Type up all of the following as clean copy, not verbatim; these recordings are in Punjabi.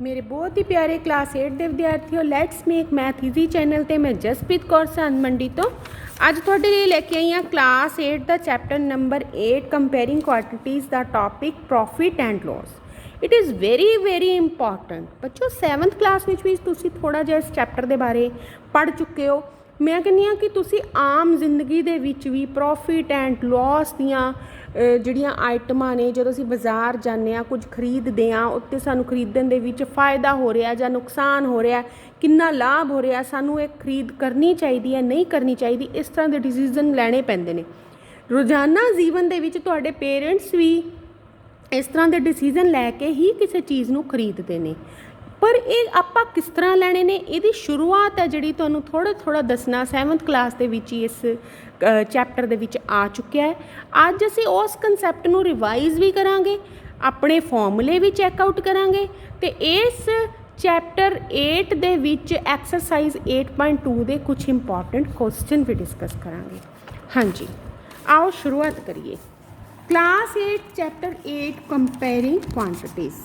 मेरे बहुत ही प्यारे क्लास 8 ਦੇ ਵਿਦਿਆਰਥੀਓ, let's make math easy channel ਤੇ ਮੈਂ ਜਸਪ੍ਰੀਤ ਕੌਰ ਸੰਨ ਮੰਡੀ ਤੋਂ ਅੱਜ ਤੁਹਾਡੇ ਲਈ ਲੈ ਕੇ ਆਈ ਹਾਂ ਕਲਾਸ 8 ਦਾ ਚੈਪਟਰ ਨੰਬਰ 8 ਕੰਪੇਅਰਿੰਗ ਕੁਆਂਟੀਟੀਜ਼ ਦਾ topic profit and loss. It is very important ਬੱਚੋ। 7th ਕਲਾਸ ਵਿੱਚ ਵੀ ਤੁਸੀਂ ਥੋੜ੍ਹਾ ਜਿਹਾ ਇਸ ਚੈਪਟਰ ਦੇ ਬਾਰੇ ਪੜ੍ਹ ਚੁੱਕੇ ਹੋ। ਮੈਂ ਕਹਿੰਦੀ ਹਾਂ ਕਿ ਤੁਸੀਂ ਆਮ ਜ਼ਿੰਦਗੀ ਦੇ ਵਿੱਚ ਵੀ ਪ੍ਰੋਫਿਟ ਐਂਡ ਲਾਸ ਦੀਆਂ ਜਿਹੜੀਆਂ ਆਈਟਮਾਂ ਨੇ, ਜਦੋਂ ਅਸੀਂ ਬਾਜ਼ਾਰ ਜਾਂਦੇ ਹਾਂ, ਕੁਝ ਖਰੀਦਦੇ ਹਾਂ, ਉੱਤੇ ਸਾਨੂੰ ਖਰੀਦਣ ਦੇ ਵਿੱਚ ਫਾਇਦਾ ਹੋ ਰਿਹਾ ਜਾਂ ਨੁਕਸਾਨ ਹੋ ਰਿਹਾ, ਕਿੰਨਾ ਲਾਭ ਹੋ ਰਿਹਾ, ਸਾਨੂੰ ਇਹ ਖਰੀਦ ਕਰਨੀ ਚਾਹੀਦੀ ਹੈ ਨਹੀਂ ਕਰਨੀ ਚਾਹੀਦੀ, ਇਸ ਤਰ੍ਹਾਂ ਦੇ ਡਿਸੀਜ਼ਨ ਲੈਣੇ ਪੈਂਦੇ ਨੇ। ਰੋਜ਼ਾਨਾ ਜੀਵਨ ਦੇ ਵਿੱਚ ਤੁਹਾਡੇ ਪੇਰੈਂਟਸ ਵੀ ਇਸ ਤਰ੍ਹਾਂ ਦੇ ਡਿਸੀਜ਼ਨ ਲੈ ਕੇ ਹੀ ਕਿਸੇ ਚੀਜ਼ ਨੂੰ ਖਰੀਦਦੇ ਨੇ, ਪਰ ਇਹ ਆਪਾਂ ਕਿਸ ਤਰ੍ਹਾਂ ਲੈਣੇ ਨੇ, ਇਹਦੀ ਸ਼ੁਰੂਆਤ ਹੈ ਜਿਹੜੀ ਤੁਹਾਨੂੰ ਥੋੜ੍ਹਾ ਦੱਸਣਾ 7th ਕਲਾਸ ਦੇ ਵਿੱਚ ਹੀ ਇਸ ਚੈਪਟਰ ਦੇ ਵਿੱਚ ਆ ਚੁੱਕਿਆ ਹੈ। ਅੱਜ ਅਸੀਂ ਉਸ ਕਨਸੈਪਟ ਨੂੰ ਰਿਵਾਈਜ਼ ਵੀ ਕਰਾਂਗੇ, ਆਪਣੇ ਫਾਰਮੂਲੇ ਵੀ ਚੈੱਕ ਆਊਟ ਕਰਾਂਗੇ ਅਤੇ ਇਸ ਚੈਪਟਰ 8 ਦੇ ਵਿੱਚ ਐਕਸਰਸਾਈਜ਼ 8.2 ਦੇ ਕੁਝ ਇੰਪੋਰਟੈਂਟ ਕੁਐਸਚਨ ਵੀ ਡਿਸਕਸ ਕਰਾਂਗੇ। ਹਾਂਜੀ, ਆਓ ਸ਼ੁਰੂਆਤ ਕਰੀਏ। Class 8 chapter 8 comparing quantities.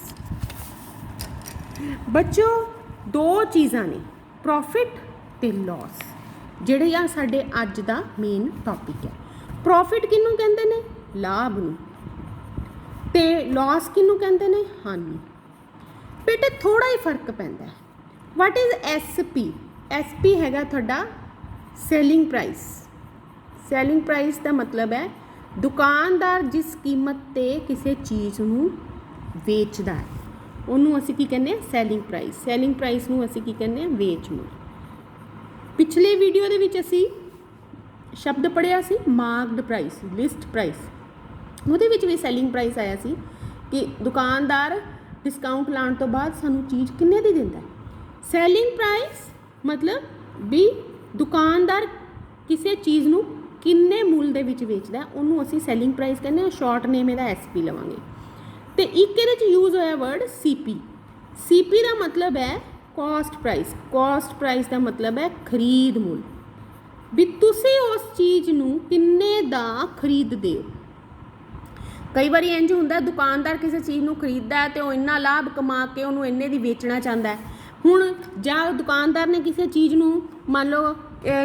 ਬੱਚੋ, ਦੋ ਚੀਜ਼ਾਂ ਨੇ, ਪ੍ਰੋਫਿਟ ਅਤੇ ਲਾਸ, ਜਿਹੜੇ ਆ ਸਾਡੇ ਅੱਜ ਦਾ ਮੇਨ ਟੌਪਿਕ ਹੈ। ਪ੍ਰੋਫਿਟ ਕਿਹਨੂੰ ਕਹਿੰਦੇ ਨੇ? ਲਾਭ ਨੂੰ। ਅਤੇ ਲਾਸ ਕਿਹਨੂੰ ਕਹਿੰਦੇ ਨੇ? ਹਾਨੀ। ਬੇਟੇ ਥੋੜ੍ਹਾ ਹੀ ਫਰਕ ਪੈਂਦਾ ਹੈ। What is SP? SP ਹੈਗਾ ਤੁਹਾਡਾ ਸੈਲਿੰਗ ਪ੍ਰਾਈਸ। ਸੈਲਿੰਗ ਪ੍ਰਾਈਸ ਦਾ ਮਤਲਬ ਹੈ ਦੁਕਾਨਦਾਰ ਜਿਸ ਕੀਮਤ 'ਤੇ ਕਿਸੇ ਚੀਜ਼ ਨੂੰ ਵੇਚਦਾ ਹੈ, ਉਹਨੂੰ ਅਸੀਂ ਕੀ ਕਹਿੰਦੇ ਹਾਂ? Selling price. ਸੈਲਿੰਗ ਪ੍ਰਾਈਸ ਨੂੰ ਅਸੀਂ ਕੀ ਕਹਿੰਦੇ ਹਾਂ? ਵੇਚ ਮੁੱਲ। ਪਿਛਲੇ ਵੀਡੀਓ ਦੇ ਵਿੱਚ ਅਸੀਂ ਸ਼ਬਦ ਪੜ੍ਹਿਆ ਸੀ ਮਾਰਕਡ ਪ੍ਰਾਈਸ, ਲਿਸਟ ਪ੍ਰਾਈਸ। ਉਹਦੇ ਵਿੱਚ ਵੀ ਸੈਲਿੰਗ ਪ੍ਰਾਈਸ ਆਇਆ ਸੀ ਕਿ ਦੁਕਾਨਦਾਰ ਡਿਸਕਾਊਂਟ ਲਾਉਣ ਤੋਂ ਬਾਅਦ ਸਾਨੂੰ ਚੀਜ਼ ਕਿੰਨੇ ਦੀ ਦਿੰਦਾ। ਸੈਲਿੰਗ ਪ੍ਰਾਈਸ ਮਤਲਬ ਵੀ ਦੁਕਾਨਦਾਰ ਕਿਸੇ ਚੀਜ਼ ਨੂੰ ਕਿੰਨੇ ਮੁੱਲ ਦੇ ਵਿੱਚ ਵੇਚਦਾ, ਉਹਨੂੰ ਅਸੀਂ ਸੈਲਿੰਗ ਪ੍ਰਾਈਸ ਕਹਿੰਦੇ ਹਾਂ। ਸ਼ਾਰਟ ਨੇਮ ਇਹਦਾ SP ਲਵਾਂਗੇ। ਅਤੇ ਇੱਕ ਇਹਦੇ 'ਚ ਯੂਜ਼ ਹੋਇਆ ਵਰਡ CP। CP ਦਾ ਮਤਲਬ ਹੈ ਕੋਸਟ ਪ੍ਰਾਈਸ। ਕੋਸਟ ਪ੍ਰਾਈਸ ਦਾ ਮਤਲਬ ਹੈ ਖਰੀਦ ਮੁੱਲ, ਵੀ ਤੁਸੀਂ ਉਸ ਚੀਜ਼ ਨੂੰ ਕਿੰਨੇ ਦਾ ਖਰੀਦਦੇ ਹੋ। ਕਈ ਵਾਰੀ ਇੰਝ ਹੁੰਦਾ ਦੁਕਾਨਦਾਰ ਕਿਸੇ ਚੀਜ਼ ਨੂੰ ਖਰੀਦਦਾ ਹੈ ਅਤੇ ਉਹ ਇੰਨਾ ਲਾਭ ਕਮਾ ਕੇ ਉਹਨੂੰ ਇੰਨੇ ਦੀ ਵੇਚਣਾ ਚਾਹੁੰਦਾ ਹੈ। ਹੁਣ ਜਾਂ ਦੁਕਾਨਦਾਰ ਨੇ ਕਿਸੇ ਚੀਜ਼ ਨੂੰ ਮੰਨ ਲਓ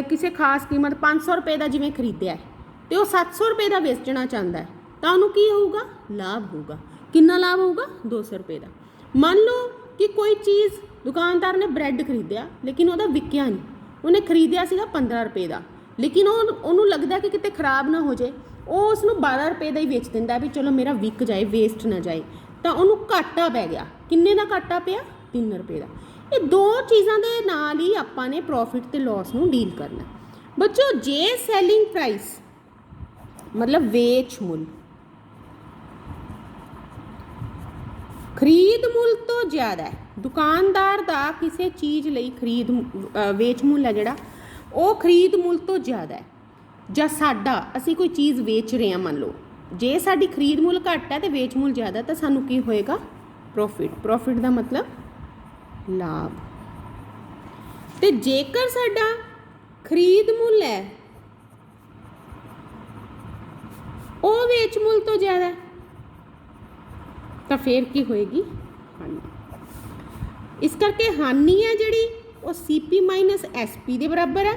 ਕਿਸੇ ਖਾਸ ਕੀਮਤ 500 ਰੁਪਏ ਦਾ ਜਿਵੇਂ ਖਰੀਦਿਆ ਅਤੇ ਉਹ 700 ਰੁਪਏ ਦਾ ਵੇਚਣਾ ਚਾਹੁੰਦਾ ਹੈ, ਤਾਂ ਉਹਨੂੰ ਕੀ ਹੋਊਗਾ? ਲਾਭ ਹੋਊਗਾ। ਕਿੰਨਾ ਲਾਭ ਹੋਊਗਾ? 200 ਰੁਪਏ ਦਾ। ਮੰਨ ਲਓ ਕਿ ਕੋਈ ਚੀਜ਼ ਦੁਕਾਨਦਾਰ ਨੇ ਬ੍ਰੈਡ ਖਰੀਦਿਆ ਲੇਕਿਨ ਉਹਦਾ ਵਿਕਿਆ ਨਹੀਂ, ਉਹਨੇ ਖਰੀਦਿਆ ਸੀਗਾ 15 ਰੁਪਏ ਦਾ, ਲੇਕਿਨ ਉਹਨੂੰ ਲੱਗਦਾ ਕਿ ਕਿਤੇ ਖ਼ਰਾਬ ਨਾ ਹੋ ਜਾਏ, ਉਹ ਉਸ ਨੂੰ 12 ਰੁਪਏ ਦਾ ਹੀ ਵੇਚ ਦਿੰਦਾ ਵੀ ਚਲੋ ਮੇਰਾ ਵਿਕ ਜਾਏ, ਵੇਸਟ ਨਾ ਜਾਏ, ਤਾਂ ਉਹਨੂੰ ਘਾਟਾ ਪੈ ਗਿਆ। ਕਿੰਨੇ ਦਾ ਘਾਟਾ ਪਿਆ? 3 ਰੁਪਏ ਦਾ। ਇਹ ਦੋ ਚੀਜ਼ਾਂ ਦੇ ਨਾਲ ਹੀ ਆਪਾਂ ਨੇ ਪ੍ਰੋਫਿਟ ਅਤੇ ਲਾਸ ਨੂੰ ਡੀਲ ਕਰਨਾ। ਬੱਚੋ, ਜੇ ਸੈਲਿੰਗ ਪ੍ਰਾਈਸ ਮਤਲਬ ਵੇਚ ਮੁੱਲ ਖਰੀਦ ਮੁੱਲ ਤੋਂ ਜ਼ਿਆਦਾ ਹੈ, ਦੁਕਾਨਦਾਰ ਦਾ ਕਿਸੇ ਚੀਜ਼ ਲਈ ਵੇਚ ਮੁੱਲ ਹੈ ਜਿਹੜਾ ਉਹ ਖਰੀਦ ਮੁੱਲ ਤੋਂ ਜ਼ਿਆਦਾ ਹੈ, ਜਾਂ ਸਾਡਾ ਅਸੀਂ ਕੋਈ ਚੀਜ਼ ਵੇਚ ਰਹੇ ਹਾਂ, ਮੰਨ ਲਓ ਜੇ ਸਾਡੀ ਖਰੀਦ ਮੁੱਲ ਘੱਟ ਹੈ ਅਤੇ ਵੇਚ ਮੁੱਲ ਜ਼ਿਆਦਾ, ਤਾਂ ਸਾਨੂੰ ਕੀ ਹੋਏਗਾ? ਪ੍ਰੋਫਿਟ। ਪ੍ਰੋਫਿਟ ਦਾ ਮਤਲਬ ਲਾਭ। ਅਤੇ ਜੇਕਰ ਸਾਡਾ ਖਰੀਦ ਮੁੱਲ ਹੈ ਉਹ ਵੇਚ ਮੁੱਲ ਤੋਂ ਜ਼ਿਆਦਾ ਹੈ, ਤਾਂ ਫਿਰ ਕੀ ਹੋਏਗੀ? ਹਾਨੀ। ਇਸ ਕਰਕੇ ਹਾਨੀ ਹੈ ਜਿਹੜੀ ਉਹ CP - SP ਦੇ ਬਰਾਬਰ ਹੈ,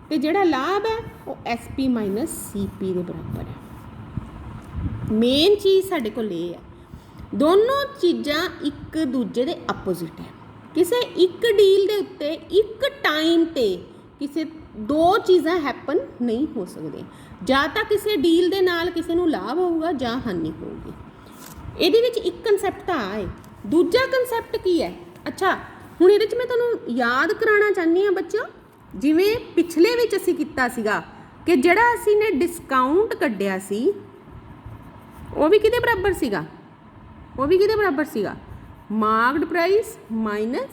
ਅਤੇ ਜਿਹੜਾ ਲਾਭ ਹੈ ਉਹ SP - CP ਦੇ ਬਰਾਬਰ ਹੈ। ਮੇਨ ਚੀਜ਼ ਸਾਡੇ ਕੋਲ ਇਹ ਹੈ, ਦੋਨੋਂ ਚੀਜ਼ਾਂ ਇੱਕ ਦੂਜੇ ਦੇ ਆਪੋਜ਼ਿਟ ਹੈ। ਕਿਸੇ ਇੱਕ ਡੀਲ ਦੇ ਉੱਤੇ ਇੱਕ ਟਾਈਮ 'ਤੇ ਕਿਸੇ ਦੋ ਚੀਜ਼ਾਂ ਹੈਪਨ ਨਹੀਂ ਹੋ ਸਕਦੀਆਂ। ਜਾਂ ਤਾਂ ਕਿਸੇ ਡੀਲ ਦੇ ਨਾਲ ਕਿਸੇ ਨੂੰ ਲਾਭ ਹੋਊਗਾ ਜਾਂ ਹਾਨੀ ਹੋਊਗੀ। ਇਹਦੇ ਵਿੱਚ ਇੱਕ ਕਨਸੈਪਟ ਤਾਂ ਆਏ। ਦੂਜਾ ਕਨਸੈਪਟ ਕੀ ਹੈ? ਅੱਛਾ, ਹੁਣ ਇਹਦੇ 'ਚ ਮੈਂ ਤੁਹਾਨੂੰ ਯਾਦ ਕਰਾਉਣਾ ਚਾਹੁੰਦੀ ਹਾਂ ਬੱਚਿਓ, ਜਿਵੇਂ ਪਿਛਲੇ ਵਿੱਚ ਅਸੀਂ ਕੀਤਾ ਸੀਗਾ ਕਿ ਜਿਹੜਾ ਅਸੀਂ ਨੇ ਡਿਸਕਾਊਂਟ ਕੱਢਿਆ ਸੀ ਉਹ ਵੀ ਕਿਹਦੇ ਬਰਾਬਰ ਸੀਗਾ? ਉਹ ਵੀ ਕਿਹਦੇ ਬਰਾਬਰ ਸੀਗਾ? Marked price minus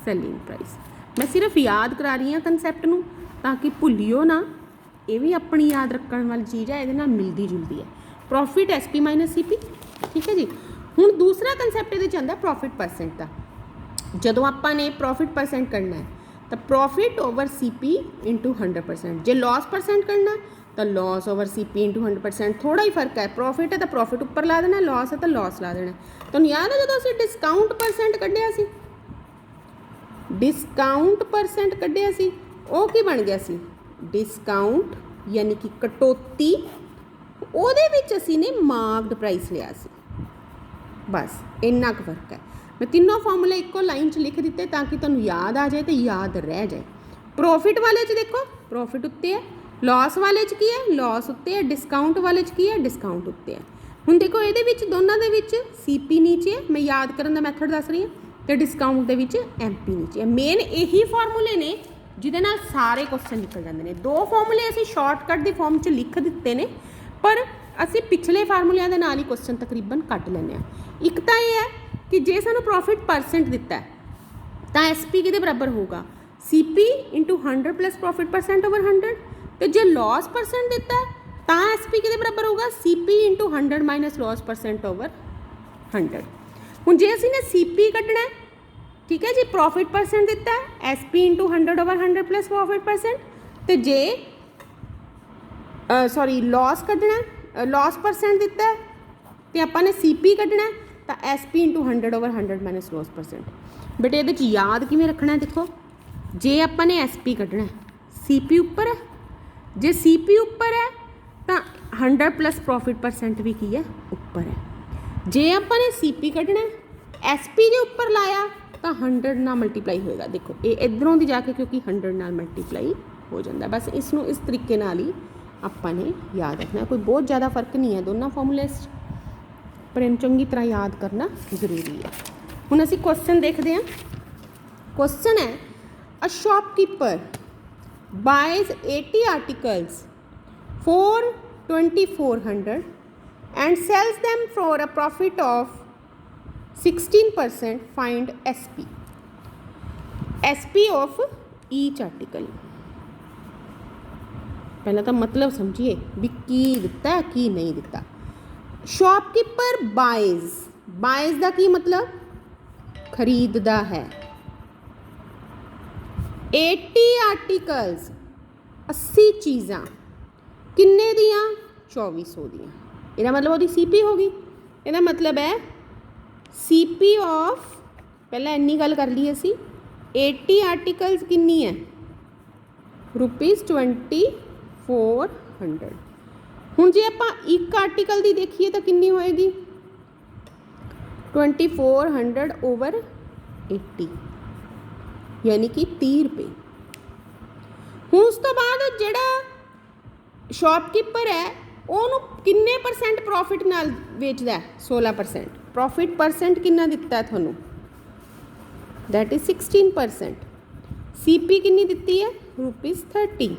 selling price. ਮੈਂ ਸਿਰਫ ਯਾਦ ਕਰਾ ਰਹੀ ਹਾਂ ਕਨਸੈਪਟ ਨੂੰ ਤਾਂ ਕਿ ਭੁੱਲਿਓ ਨਾ। ਇਹ ਵੀ ਆਪਣੀ ਯਾਦ ਰੱਖਣ ਵਾਲੀ ਚੀਜ਼ ਹੈ, ਇਹਦੇ ਨਾਲ ਮਿਲਦੀ ਜੁਲਦੀ ਹੈ। ਪ੍ਰੋਫਿਟ SP - CP, ਠੀਕ ਹੈ ਜੀ। ਹੁਣ ਦੂਸਰਾ ਕਨਸੈਪਟ ਇਹਦੇ 'ਚ ਆਉਂਦਾ ਪ੍ਰੋਫਿਟ ਪਰਸੈਂਟ ਦਾ। ਜਦੋਂ ਆਪਾਂ ਨੇ ਪ੍ਰੋਫਿਟ ਪਰਸੈਂਟ ਕਰਨਾ ਹੈ ਤਾਂ ਪ੍ਰੋਫਿਟ ਓਵਰ CP × 100%। ਜੇ ਲਾਸ ਪਰਸੈਂਟ ਕਰਨਾ ਤਾਂ ਲਾਸ ਓਵਰ CP × 100%। ਥੋੜ੍ਹਾ ਹੀ ਫਰਕ ਹੈ, ਪ੍ਰੋਫਿਟ ਹੈ ਤਾਂ ਪ੍ਰੋਫਿਟ ਉੱਪਰ ਲਾ ਦੇਣਾ, ਲਾਸ ਹੈ ਤਾਂ ਲਾਸ ਲਾ ਦੇਣਾ। ਤੁਹਾਨੂੰ ਯਾਦ ਹੈ ਜਦੋਂ ਅਸੀਂ ਡਿਸਕਾਊਂਟ ਪਰਸੈਂਟ ਕੱਢਿਆ ਸੀ डिस्काउंट परसेंट कढ़िया सी, वो की बन गया सी डिस्काउंट यानी कि कटौती, ਉਹਦੇ ਵਿੱਚ ਅਸੀਂ ਨੇ ਮਾਰਕਡ ਪ੍ਰਾਈਸ ਲਿਆ ਸੀ। ਬਸ ਇੰਨਾ ਕੁ ਫਰਕ ਹੈ। ਮੈਂ ਤਿੰਨੋਂ ਫਾਰਮੂਲੇ ਇੱਕੋ ਲਾਈਨ 'ਚ ਲਿਖ ਦਿੱਤੇ ਤਾਂ ਕਿ ਤੁਹਾਨੂੰ ਯਾਦ ਆ ਜਾਏ ਅਤੇ ਯਾਦ ਰਹਿ ਜਾਏ। ਪ੍ਰੋਫਿਟ ਵਾਲੇ 'ਚ ਦੇਖੋ ਪ੍ਰੋਫਿਟ ਉੱਤੇ ਹੈ, ਲੌਸ ਵਾਲੇ 'ਚ ਕੀ ਹੈ ਲੌਸ ਉੱਤੇ ਹੈ, ਡਿਸਕਾਊਂਟ ਵਾਲੇ 'ਚ ਕੀ ਹੈ ਡਿਸਕਾਊਂਟ ਉੱਤੇ ਹੈ। ਹੁਣ ਦੇਖੋ ਇਹਦੇ ਵਿੱਚ ਦੋਨਾਂ ਦੇ ਵਿੱਚ CP ਨੀਚੇ ਹੈ, ਮੈਂ ਯਾਦ ਕਰਨ ਦਾ ਮੈਥਡ ਦੱਸ ਰਹੀ ਹਾਂ, ਅਤੇ ਡਿਸਕਾਊਂਟ ਦੇ ਵਿੱਚ MP ਨੀਚੇ ਹੈ। ਮੇਨ ਇਹੀ ਫਾਰਮੂਲੇ ਨੇ ਜਿਹਦੇ ਨਾਲ ਸਾਰੇ ਕੁਐਸਚਨ ਨਿਕਲ ਜਾਂਦੇ ਨੇ। ਦੋ ਫਾਰਮੂਲੇ ਅਸੀਂ ਸ਼ਾਰਟਕਟ ਦੀ ਫਾਰਮ 'ਚ ਲਿਖ ਦਿੱਤੇ ਨੇ, ਪਰ ਅਸੀਂ ਪਿਛਲੇ ਫਾਰਮੂਲਿਆਂ ਦੇ ਨਾਲ ਹੀ ਕੁਐਸਚਨ ਤਕਰੀਬਨ ਕੱਟ ਲੈਂਦੇ ਹਾਂ। ਇੱਕ ਤਾਂ ਇਹ ਹੈ ਕਿ ਜੇ ਸਾਨੂੰ ਪ੍ਰੋਫਿਟ ਪਰਸੈਂਟ ਦਿੱਤਾ ਹੈ ਤਾਂ SP ਕਿਹਦੇ ਬਰਾਬਰ ਹੋਊਗਾ CP into 100 plus profit percent over 100, ਅਤੇ ਜੇ ਲੌਸ ਪਰਸੈਂਟ ਦਿੱਤਾ ਹੈ ਤਾਂ SP ਕਿਹਦੇ ਬਰਾਬਰ ਹੋਊਗਾ CP into 100 minus loss percent over 100। ਹੁਣ ਜੇ ਅਸੀਂ ਨੇ CP ਕੱਢਣਾ, ਠੀਕ ਹੈ ਜੀ, ਪ੍ਰੋਫਿਟ ਪਰਸੈਂਟ ਦਿੱਤਾ ਹੈ SP into 100 over 100 plus profit percent, ਅਤੇ ਜੇ ਸੌਰੀ ਲੌਸ ਕੱਢਣਾ ਲੌਸ ਪਰਸੈਂਟ ਦਿੱਤਾ ਹੈ ਅਤੇ ਆਪਾਂ ਨੇ CP ਕੱਢਣਾ ਤਾਂ SP into 100 over 100 minus loss percent. But ਇਹਦੇ 'ਚ ਯਾਦ ਕਿਵੇਂ ਰੱਖਣਾ, ਦੇਖੋ ਜੇ ਆਪਾਂ ਨੇ SP ਕੱਢਣਾ CP ਉੱਪਰ ਹੈ, ਜੇ CP ਉੱਪਰ ਹੈ ਤਾਂ 100 ਪਲੱਸ ਪ੍ਰੋਫਿਟ ਪਰਸੈਂਟ ਵੀ ਕੀ ਹੈ ਉੱਪਰ ਹੈ। ਜੇ ਆਪਾਂ ਨੇ CP ਕੱਢਣਾ SP ਦੇ ਉੱਪਰ ਲਾਇਆ ਤਾਂ 100 ਨਾਲ ਮਲਟੀਪਲਾਈ ਹੋਏਗਾ। ਦੇਖੋ ਇਹ ਇੱਧਰੋਂ ਦੀ ਜਾ ਕੇ ਕਿਉਂਕਿ 100 ਨਾਲ ਮਲਟੀਪਲਾਈ ਹੋ ਜਾਂਦਾ। ਬਸ ਇਸ ਨੂੰ ਇਸ ਤਰੀਕੇ ਨਾਲ ਹੀ ਆਪਾਂ ਨੇ ਯਾਦ ਰੱਖਣਾ। ਕੋਈ ਬਹੁਤ ਜ਼ਿਆਦਾ ਫਰਕ ਨਹੀਂ ਹੈ ਦੋਨਾਂ ਫਾਰਮੂਲੇਸ 'ਚ, ਪਰ ਇਹਨੂੰ ਚੰਗੀ ਤਰ੍ਹਾਂ ਯਾਦ ਕਰਨਾ ਜ਼ਰੂਰੀ ਹੈ। ਹੁਣ ਅਸੀਂ ਕੁਐਸਚਨ ਦੇਖਦੇ ਹਾਂ। ਕੁਐਸਚਨ ਹੈ ਅ shopkeeper ਬਾਇਜ਼ 80 articles for 2400 and sells them for a profit of 16%. Find SP of each article। ਪਹਿਲਾਂ ਤਾਂ ਮਤਲਬ ਸਮਝੀਏ ਵੀ ਕੀ ਦਿੱਤਾ ਕੀ ਨਹੀਂ ਦਿੱਤਾ। ਸ਼ੌਪਕੀਪਰ ਬਾਇਜ਼ ਦਾ ਕੀ ਮਤਲਬ ਖਰੀਦਦਾ ਹੈ। 80 ਆਰਟੀਕਲਸ 80 ਚੀਜ਼ਾਂ ਕਿੰਨੇ ਦੀਆਂ 2400 ਦੀਆਂ। ਇਹਦਾ ਮਤਲਬ ਉਹਦੀ CP ਹੋ ਗਈ। ਇਹਦਾ ਮਤਲਬ ਹੈ CP ਆਫ, ਪਹਿਲਾਂ ਇੰਨੀ ਗੱਲ ਕਰ ਲਈ ਅਸੀਂ, 80 ਆਰਟੀਕਲਸ ਕਿੰਨੀ ਹੈ ਰੁਪੀਜ਼ 2400। ਹੁਣ ਜੇ ਆਪਾਂ ਇੱਕ ਆਰਟੀਕਲ ਦੀ ਦੇਖੀਏ ਤਾਂ ਕਿੰਨੀ ਹੋਏਗੀ 2400 ਓਵਰ 80 ਯਾਨੀ ਕਿ 30 ਰੁਪਏ। ਹੁਣ ਉਸ ਤੋਂ ਬਾਅਦ ਜਿਹੜਾ ਸ਼ੌਪਕੀਪਰ ਹੈ ਉਹਨੂੰ ਕਿੰਨੇ ਪਰਸੈਂਟ ਪ੍ਰੋਫਿਟ ਨਾਲ ਵੇਚਦਾ 16%। ਪ੍ਰੋਫਿਟ ਪਰਸੈਂਟ ਕਿੰਨਾ ਦਿੱਤਾ ਤੁਹਾਨੂੰ ਦੈਟ ਇਜ਼ 16%। CP ਕਿੰਨੀ ਦਿੱਤੀ ਹੈ ਰੁਪੀਜ਼ 30।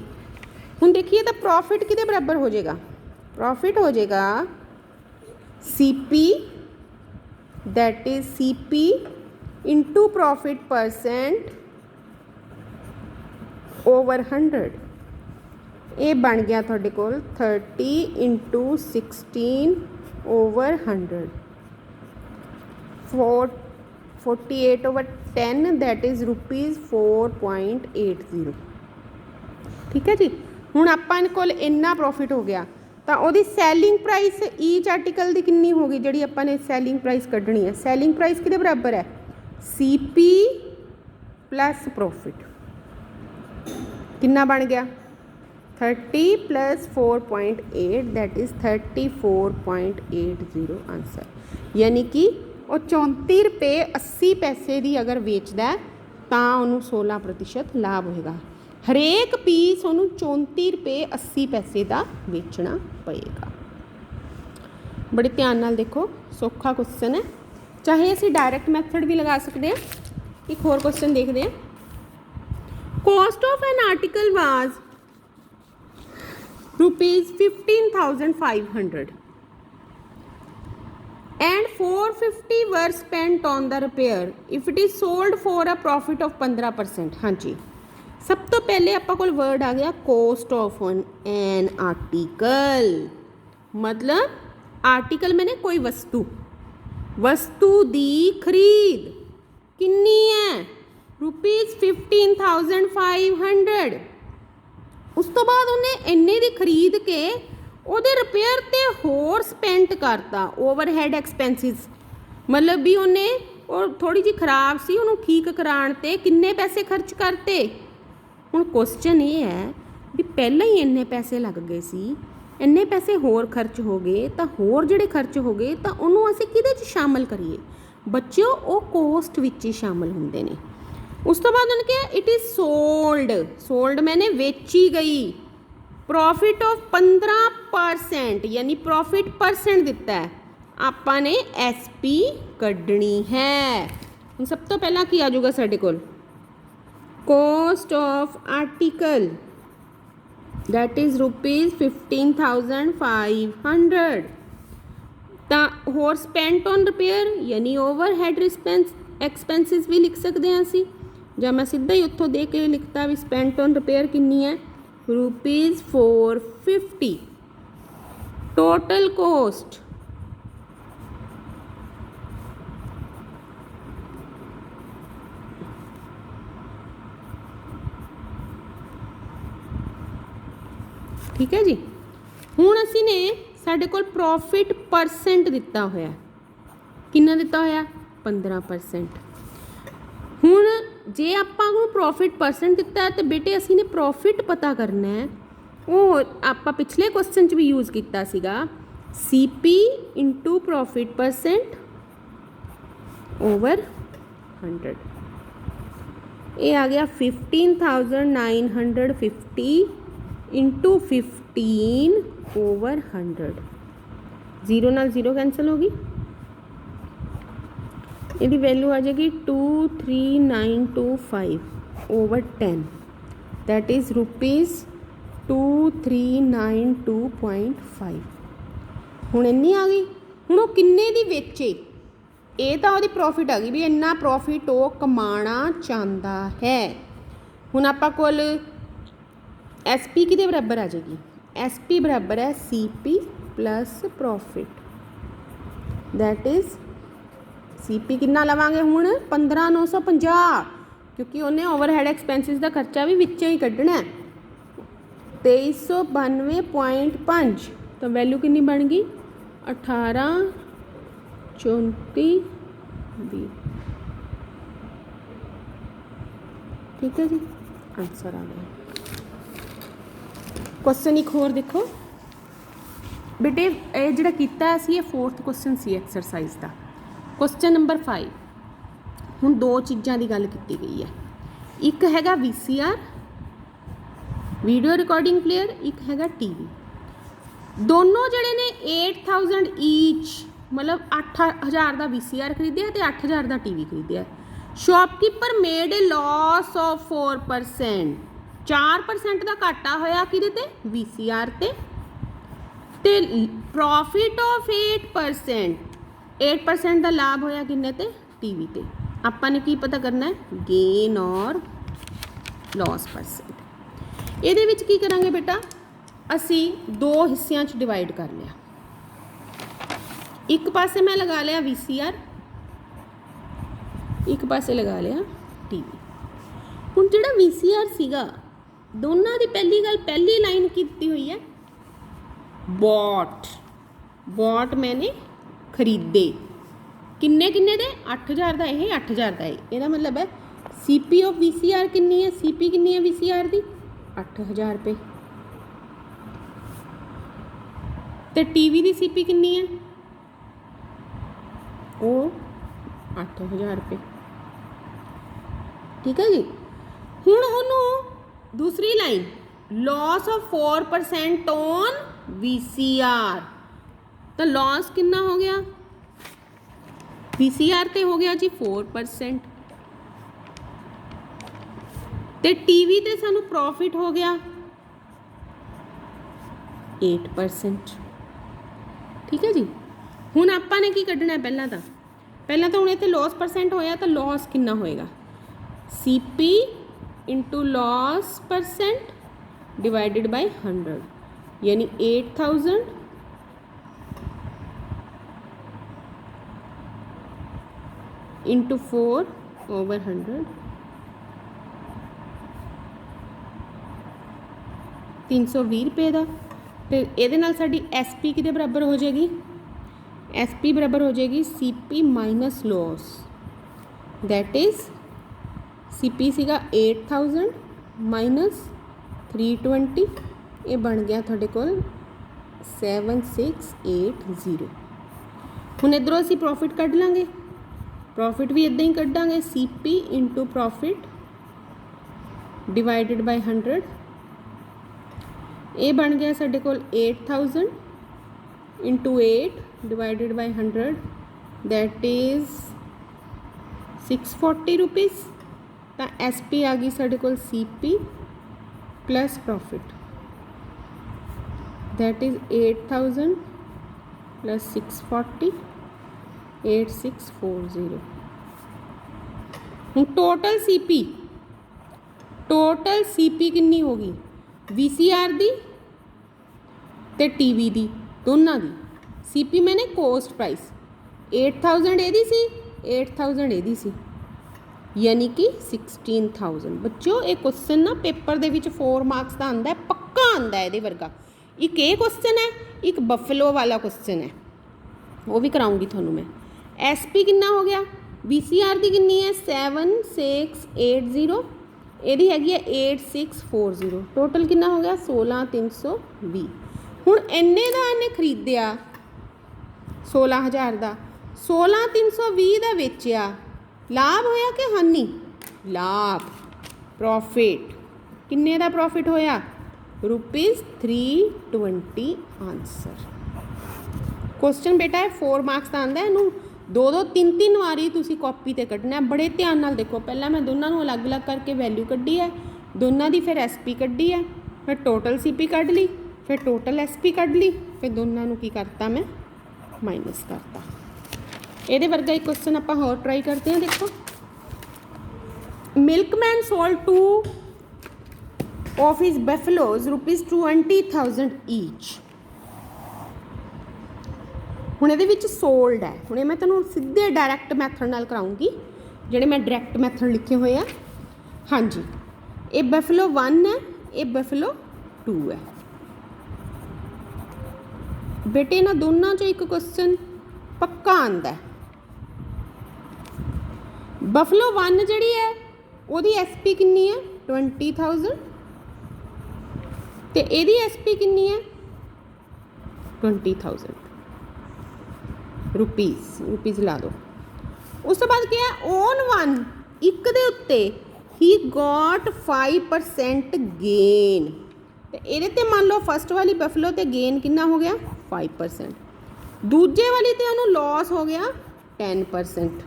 ਹੁਣ ਦੇਖੀਏ ਤਾਂ ਪ੍ਰੋਫਿਟ ਕਿਹਦੇ ਬਰਾਬਰ ਹੋ ਜਾਏਗਾ, ਪ੍ਰੋਫਿਟ ਹੋ ਜਾਏਗਾ CP that is CP into profit percent over 100। ਇਹ ਬਣ ਗਿਆ ਤੁਹਾਡੇ ਕੋਲ 30 into 16 over 100 48 over 10 that is rupees 4.80। ਠੀਕ ਹੈ ਜੀ। ਹੁਣ ਆਪਾਂ ਕੋਲ ਇੰਨਾ ਪ੍ਰੋਫਿਟ ਹੋ ਗਿਆ ਤਾਂ ਉਹਦੀ ਸੈਲਿੰਗ ਪ੍ਰਾਈਸ ਈਚ ਆਰਟੀਕਲ ਦੀ ਕਿੰਨੀ ਹੋ ਗਈ ਜਿਹੜੀ ਆਪਾਂ ਨੇ ਸੈਲਿੰਗ ਪ੍ਰਾਈਸ ਕੱਢਣੀ ਹੈ। ਸੈਲਿੰਗ ਪ੍ਰਾਈਸ ਕਿਹਦੇ ਬਰਾਬਰ ਹੈ CP ਪਲੱਸ ਪ੍ਰੋਫਿਟ। ਕਿੰਨਾ ਬਣ ਗਿਆ 30 plus 4.8 that is 34.80 ਆਂਸਰ। ਯਾਨੀ ਕਿ ਉਹ 34 ਰੁਪਏ 80 ਪੈਸੇ ਦੀ ਅਗਰ ਵੇਚਦਾ ਤਾਂ ਉਹਨੂੰ 16% ਲਾਭ ਹੋਏਗਾ। ਹਰੇਕ ਪੀਸ ਉਹਨੂੰ 34 ਰੁਪਏ 80 ਪੈਸੇ ਦਾ ਵੇਚਣਾ ਪਏਗਾ। ਬੜੇ ਧਿਆਨ ਨਾਲ ਦੇਖੋ, ਸੌਖਾ ਕੁਐਸਚਨ ਹੈ। ਚਾਹੇ ਅਸੀਂ ਡਾਇਰੈਕਟ ਮੈਥਡ ਵੀ ਲਗਾ ਸਕਦੇ ਹਾਂ। ਇੱਕ ਹੋਰ ਕੁਐਸਚਨ ਦੇਖਦੇ ਹਾਂ। Cost of N article was rupees 15,500 and 450 were spent on the repair if it is sold for a profit of 15%। हाँ जी, सब तो पहले आपका कोल वर्ड आ गया cost of an article। मतलब आर्टिकल मैंने कोई वस्तु दी खरीद किन्नी है रुपीज़ 15,500। ਉਸ ਤੋਂ ਬਾਅਦ ਉਹਨੇ ਇੰਨੇ ਦੀ ਖਰੀਦ ਕੇ ਉਹਦੇ ਰਿਪੇਅਰ 'ਤੇ ਹੋਰ ਸਪੈਂਟ ਕਰਤਾ ਓਵਰਹੈਡ ਐਕਸਪੈਂਸਿਸ। ਮਤਲਬ ਵੀ ਉਹਨੇ ਉਹ ਥੋੜੀ ਜਿਹੀ ਖਰਾਬ ਸੀ, ਉਹਨੂੰ ਠੀਕ ਕਰਾਉਣ ਤੇ ਕਿੰਨੇ ਪੈਸੇ ਖਰਚ ਕਰਤੇ। ਹੁਣ ਕੁਐਸਚਨ ਇਹ ਹੈ ਵੀ ਪਹਿਲਾਂ ਹੀ ਇੰਨੇ ਪੈਸੇ ਲੱਗ ਗਏ ਸੀ, ਇੰਨੇ ਪੈਸੇ ਹੋਰ ਖਰਚ ਹੋ ਗਏ, ਤਾਂ ਹੋਰ ਜਿਹੜੇ ਖਰਚ ਹੋ ਗਏ ਤਾਂ ਉਹਨੂੰ ਅਸੀਂ ਕਿਹਦੇ 'ਚ ਸ਼ਾਮਲ ਕਰੀਏ ਬੱਚਿਓ, ਉਹ ਕੋਸਟ ਵਿੱਚ ਹੀ ਸ਼ਾਮਲ ਹੁੰਦੇ ਨੇ। ਉਸ ਤੋਂ ਬਾਅਦ ਉਹਨੇ ਕਿਹਾ ਇਟ ਇਜ਼ ਸੋਲਡ, ਸੋਲਡ ਮੈਨੇ ਵੇਚੀ ਗਈ। ਪ੍ਰੋਫਿਟ ਆਫ 15% ਯਾਨੀ ਪ੍ਰੋਫਿਟ ਪਰਸੈਂਟ ਦਿੱਤਾ ਹੈ, ਆਪਾਂ ਨੇ SP ਕੱਢਣੀ ਹੈ। ਹੁਣ ਸਭ ਤੋਂ ਪਹਿਲਾਂ ਕੀ ਆ ਜਾਊਗਾ ਸਾਡੇ ਕੋਲ, cost of article that is rupees 15,500। ਤਾਂ ਹੋਰ ਸਪੈਂਟ ਔਨ ਰਿਪੇਅਰ ਯਾਨੀ ਓਵਰਹੈਡ ਐਕਸਪੈਂਸਿਸ ਵੀ ਲਿਖ ਸਕਦੇ ਹਾਂ ਅਸੀਂ, ਜਾਂ ਮੈਂ ਸਿੱਧਾ ਹੀ ਉੱਥੋਂ ਦੇ ਕੇ ਲਿਖਤਾ ਵੀ ਸਪੈਂਟ ਔਨ ਰਿਪੇਅਰ ਕਿੰਨੀ ਹੈ, rupees 450। ਟੋਟਲ ਕੋਸਟ ਠੀਕ ਹੈ ਜੀ। ਹੁਣ ਅਸੀਂ ਨੇ ਸਾਡੇ ਕੋਲ ਪ੍ਰੋਫਿਟ ਪਰਸੈਂਟ ਦਿੱਤਾ ਹੋਇਆ, ਕਿੰਨਾ ਦਿੱਤਾ ਹੋਇਆ 15%। ਹੁਣ ਜੇ ਆਪਾਂ ਨੂੰ ਪ੍ਰੋਫਿਟ ਪਰਸੈਂਟ ਦਿੱਤਾ ਤੇ ਬੇਟੇ ਅਸੀਂ ਨੇ ਪ੍ਰੋਫਿਟ ਪਤਾ ਕਰਨਾ ਹੈ, ਉਹ ਆਪਾਂ ਪਿਛਲੇ ਕੁਐਸਚਨ 'ਚ ਵੀ ਯੂਜ਼ ਕੀਤਾ ਸੀਗਾ, CP into profit percent over 100। ਇਹ ਆ ਗਿਆ 15,950 ਇੰਟੂ 15 ਓਵਰ 100। 0 ਨਾਲ 0 ਕੈਂਸਲ ਹੋ ਗਈ, ਇਹਦੀ ਵੈਲਿਊ ਆ ਜਾਏਗੀ 23,925 ਓਵਰ 10, that is rupees 2392.5। ਹੁਣ ਇੰਨੀ ਆ ਗਈ। ਹੁਣ ਉਹ ਕਿੰਨੇ ਦੀ ਵੇਚੇ, ਇਹ ਤਾਂ ਉਹਦੀ ਪ੍ਰੋਫਿਟ ਆ ਗਈ ਵੀ ਇੰਨਾ ਪ੍ਰੋਫਿਟ ਉਹ ਕਮਾਉਣਾ ਚਾਹੁੰਦਾ ਹੈ। ਹੁਣ ਆਪਾਂ ਕੋਲ SP ਕਿਹਦੇ ਬਰਾਬਰ ਆ ਜਾਏਗੀ, SP ਬਰਾਬਰ ਹੈ CP plus profit, that is CP ਕਿੰਨਾ ਲਵਾਂਗੇ ਹੁਣ 15,950, ਕਿਉਂਕਿ ਉਹਨੇ ਓਵਰਹੈਡ ਐਕਸਪੈਂਸਿਸ ਦਾ ਖਰਚਾ ਵੀ ਵਿੱਚੋਂ ਹੀ ਕੱਢਣਾ, 2392.5। ਤਾਂ ਵੈਲਿਊ ਕਿੰਨੀ ਬਣ ਗਈ 183420। ਠੀਕ ਹੈ ਜੀ, ਆਂਸਰ ਆ ਗਿਆ। ਕੁਐਸਚਨ ਇੱਕ ਹੋਰ ਦੇਖੋ ਬੇਟੇ, ਇਹ ਜਿਹੜਾ ਕੀਤਾ ਅਸੀਂ ਇਹ 4th ਕੁਐਸਚਨ ਸੀ ਐਕਸਰਸਾਈਜ਼ ਦਾ। Question number 5। ਹੁਣ ਦੋ ਚੀਜ਼ਾਂ ਦੀ ਗੱਲ ਕੀਤੀ ਗਈ ਹੈ, ਇੱਕ ਹੈਗਾ VCR ਵੀਡੀਓ ਰਿਕਾਰਡਿੰਗ ਪਲੇਅਰ, ਇੱਕ ਹੈਗਾ TV। ਦੋਨੋਂ ਜਿਹੜੇ ਨੇ 8,000 ਈਚ, ਮਤਲਬ 8,000 ਦਾ VCR ਖਰੀਦਿਆ ਤੇ 8,000 ਦਾ TV ਖਰੀਦਿਆ। Shopkeeper made A loss of 4%, 4% ਦਾ ਘਾਟਾ ਹੋਇਆ ਕਿਹਦੇ ਤੇ, VCR ਤੇ ਪ੍ਰੋਫਿਟ ਆਫ 8%, 8% ਦਾ ਲਾਭ ਹੋਇਆ ਕਿੰਨੇ ਤੇ, TV ਤੇ। ਆਪਾਂ ਨੇ ਕੀ ਪਤਾ ਕਰਨਾ ਹੈ, ਗੇਨ ਔਰ ਲਾਸ ਪਰਸੈਂਟ। ਇਹਦੇ ਵਿੱਚ ਕੀ ਕਰਾਂਗੇ ਬੇਟਾ, ਅਸੀਂ ਦੋ ਹਿੱਸਿਆਂ 'ਚ ਡਿਵਾਈਡ ਕਰ ਲਿਆ। ਇੱਕ ਪਾਸੇ ਮੈਂ ਲਗਾ ਲਿਆ VCR, ਇੱਕ ਪਾਸੇ ਲਗਾ ਲਿਆ TV। ਹੁਣ ਜਿਹੜਾ VCR ਸੀਗਾ, ਦੋਨਾਂ ਦੀ ਪਹਿਲੀ ਗੱਲ, ਪਹਿਲੀ ਲਾਈਨ ਕੀਤੀ ਹੋਈ ਹੈ ਬॉट मैंने खरीदे, किन्ने किन्ने दे 8,000 ਦਾ, ਇਹ 8,000 ਦਾ। ਇਹਦਾ ਮਤਲਬ ਹੈ CP ऑफ VCR किन्नी है, CP किन्नी है VCR ਦੀ 8,000 रुपये, ਤੇ TV ਦੀ CP किन्नी है, ਉਹ 8,000 रुपये। ठीक है जी। ਹੁਣ ਉਹਨੂੰ दूसरी line loss of 4% on VCR, तो लॉस कितना हो गया VCR ते हो गया जी 4%, ते TV ते सानू प्रॉफिट हो गया 8%। ठीक है जी। हुण आपां ने की कढ़ना है, पहला तो हुण इत्थे लॉस परसेंट होया, तो लॉस कितना होएगा, CP into loss percent divided by 100, यानी 8,000 इंटू 4 ओवर 100, 320 रुपये का। तो ये नाल साडी SP किहदे बराबर हो जाएगी, SP बराबर हो जाएगी CP minus loss, that is CP सीगा 8000 माइनस 320, ये बन गया थोड़े कोल 7680। हुण इधरों असीं प्रॉफिट कढ लांगे, प्रॉफिट भी इदां ही कढांगे, CP into profit divided by 100, ये बन गया साडे कोल 8000 into 8 divided by 100, that is 640 rupees. तो SP आ गई साडे कोल CP plus profit, that is 8000 plus 640, 8640। हुण टोटल CP कितनी होगी, VCR दी ते TV दी दोनों दी। CP मैंने कॉस्ट प्राइस 8000 एदी सी, 8000 एदी सी, यानी कि 16000। बच्चों ये क्वेश्चन ना पेपर दे विच 4 मार्क्स का आंदा है, पक्का आंदा है, ये वर्गा। एक ये क्वेश्चन है, एक बफलो वाला क्वेश्चन है, वो भी कराऊंगी थोनू मैं। SP कितना हो गया, VCR दी कितनी है 7680, ਇਹਦੀ हैगी है 8640, टोटल कितना हो गया 16320। हुण इन्ने दा इन्हें खरीदिया 16000 का, 16320 का वेचिया, लाभ होया कि हानि, लाभ, प्रॉफिट किन्ने का प्रॉफिट होया ₹320। आंसर क्वेश्चन बेटा है 4 मार्क्स का आंदा है, इनू 2-3 वारी तुसी कॉपी ते कढ़ना है। बड़े ध्यान नाल देखो, पहला मैं दोनों नू अलग अलग करके वैल्यू कढ़ी है, दोनों की फिर SP कढ़ी है, फिर टोटल CP कढ़ ली, फिर टोटल SP कढ़ ली, फिर दोनों नू की करता मैं माइनस करता। ये वर्गा एक क्वेश्चन आप होर ट्राई करते हैं। देखो, milkman sold 2 of his buffaloes ₹20,000 each. हुण इहदे विच सोल्ड है, हुण मैं तुहानूं सीधे डायरैक्ट मैथड नाल कराऊंगी, जिहड़े मैं डायरैक्ट मैथड लिखे हुए हैं। हाँ जी, ये बफलो 1 है, ये बफलो 2 है। बेटे इन्हां दोनों चों एक क्वेश्चन पक्का आंदा है। बफलो 1 जिहड़ी है ਉਹਦੀ SP कितनी है 20000, ते ਇਹਦੀ SP कितनी है 20000 रुपीज़ ला दो। उस तो बाद क्या ओन 1 एक दे उत्ते ही गॉट 5% गेन, ते ਇਹਦੇ ਤੇ मान लो फस्ट वाली बफलो ते गेन कितना हो गया 5%, दूजे वाली ते ਉਹਨੂੰ लॉस हो गया 10%।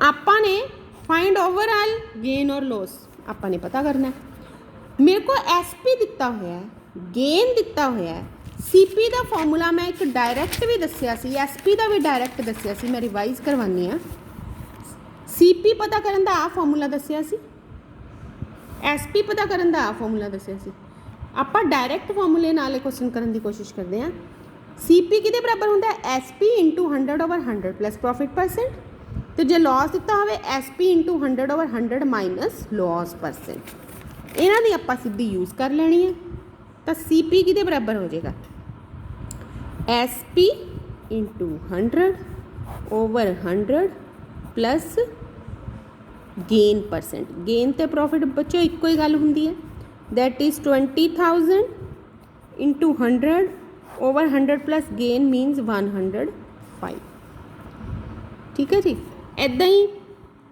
आपा ने फाइंड ओवरऑल गेन और लॉस आपा ने पता करना है। मेरे को SP दिता हुआ है, गेन दिता हुआ है, CP का फॉर्मूला मैं एक डायरैक्ट भी दसिया सी, SP का भी डायरैक्ट दसिया सी, मैं रिवाइज करवानी है। CP पता करन दा आ फॉर्मूला दसिया सी, SP पता करन दा आ फॉर्मूला दसिया सी। आपां डायरैक्ट फॉर्मूले नाल क्वेश्चन करन दी कोशिश करते हैं। CP किहदे बराबर हुंदा है SP into 100/100 plus profit percent, तो जो लॉस दिता हो SP into 100/100 minus loss percent, इन्हां दी आपां सीधी यूज़ कर लेनी है। तो CP किहदे बराबर हो जाएगा SP into 100/100 plus gain percent. Gain तो प्रॉफिट बच्चों इक्को ही गल हुंदी है, that is 20000 into 100/100 plus gain मीनस 105। ठीक है जी, इदां ही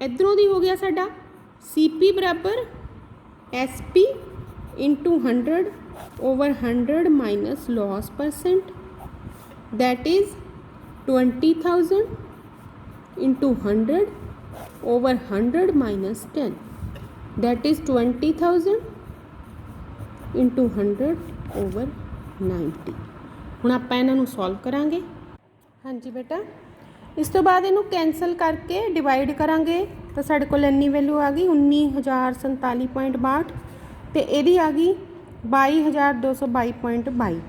इधरों दी हो गया साडा CP बराबर SP into 100/100 minus loss percent, that is 20000 into 100/100 minus 10, that is 20000 into 100/90। हुण आपां इन्हां नूं सॉल्व करांगे। हाँ जी बेटा, इस तो बाद इनू कैंसल करके डिवाइड करांगे तो साढ़े कोल इन्नी वैल्यू आ गई 19,047.62, तो यदी आ गई 22,222.22।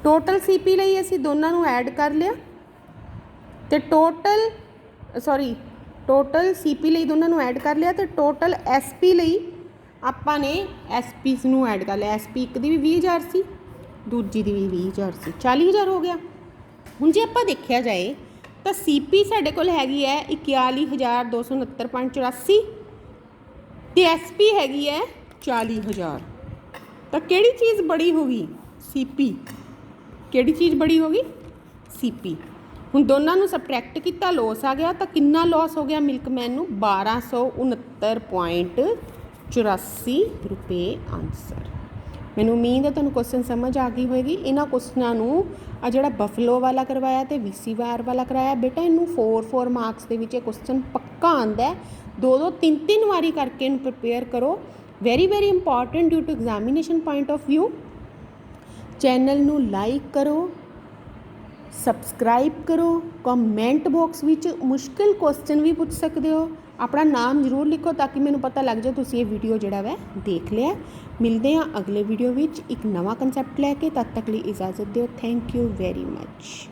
टोटल CP ਲਈ ਅਸੀਂ ਦੋਨਾਂ ਨੂੰ ਐਡ ਕਰ ਲਿਆ, ਤੇ टोटल CP ਲਈ ਦੋਨਾਂ ਨੂੰ ਐਡ ਕਰ ਲਿਆ, ਤੇ टोटल SP ਲਈ ਆਪਾਂ ਨੇ SP ਨੂੰ ਐਡ ਕਰ ਲਿਆ। SP ਇੱਕ ਦੀ ਵੀ 20000 ਸੀ, ਦੂਜੀ ਦੀ ਵੀ 20000 ਸੀ, 40000 ਹੋ ਗਿਆ। ਹੁਣ ਜੇ ਆਪਾਂ ਦੇਖਿਆ ਜਾਏ ਤਾਂ CP ਸਾਡੇ ਕੋਲ ਹੈਗੀ ਹੈ 41,269.84 ਤੇ SP ਹੈਗੀ ਹੈ 40,000। ਤਾਂ ਕਿਹੜੀ ਚੀਜ਼ ਬੜੀ ਹੋ ਗਈ? CP। ਕਿਹੜੀ ਚੀਜ਼ ਬੜੀ ਹੋ ਗਈ? CP। ਹੁਣ ਦੋਨਾਂ ਨੂੰ ਸਬਟਰੈਕਟ ਕੀਤਾ, ਲੋਸ ਆ ਗਿਆ। ਤਾਂ ਕਿੰਨਾ ਲੋਸ ਹੋ ਗਿਆ ਮਿਲਕਮੈਨ ਨੂੰ? 1269.84 ਰੁਪਏ ਆਨਸਰ। ਮੈਨੂੰ ਉਮੀਦ ਹੈ ਤੁਹਾਨੂੰ ਕੁਐਸਚਨ ਸਮਝ ਆ ਗਈ ਹੋਏਗੀ। ਇਹਨਾਂ ਕੁਐਸਚਨਾਂ ਨੂੰ ਆ ਜਿਹੜਾ ਬਫਲੋ ਵਾਲਾ ਕਰਵਾਇਆ ਤੇ VCVR ਵਾਲਾ ਕਰਾਇਆ ਬੇਟਾ, ਇਹਨੂੰ 4 ਮਾਰਕਸ ਦੇ ਵਿੱਚ ਇਹ ਕੁਐਸਚਨ ਪੱਕਾ ਆਉਂਦਾ। 2 3 ਵਾਰੀ ਕਰਕੇ ਇਹਨੂੰ ਪ੍ਰਿਪੇਅਰ ਕਰੋ। Very very important due to examination point of view. Channel ਨੂੰ ਲਾਈਕ ਕਰੋ, ਸਬਸਕ੍ਰਾਈਬ ਕਰੋ। ਕਮੈਂਟ ਬਾਕਸ ਵਿੱਚ ਮੁਸ਼ਕਿਲ ਕੁਐਸਚਨ ਵੀ ਪੁੱਛ ਸਕਦੇ ਹੋ। ਆਪਣਾ ਨਾਮ ਜ਼ਰੂਰ ਲਿਖੋ ਤਾਂ ਕਿ ਮੈਨੂੰ ਪਤਾ ਲੱਗ ਜਾਏ ਤੁਸੀਂ ਇਹ ਵੀਡੀਓ ਜਿਹੜਾ ਵੈ ਦੇਖ ਲਿਆ। ਮਿਲਦੇ ਹਾਂ ਅਗਲੇ ਵੀਡੀਓ ਵਿੱਚ ਇੱਕ ਨਵਾਂ ਕਨਸੈਪਟ ਲੈ ਕੇ। ਤਦ ਤੱਕ ਲਈ ਇਜਾਜ਼ਤ ਦਿਓ। Thank you very much.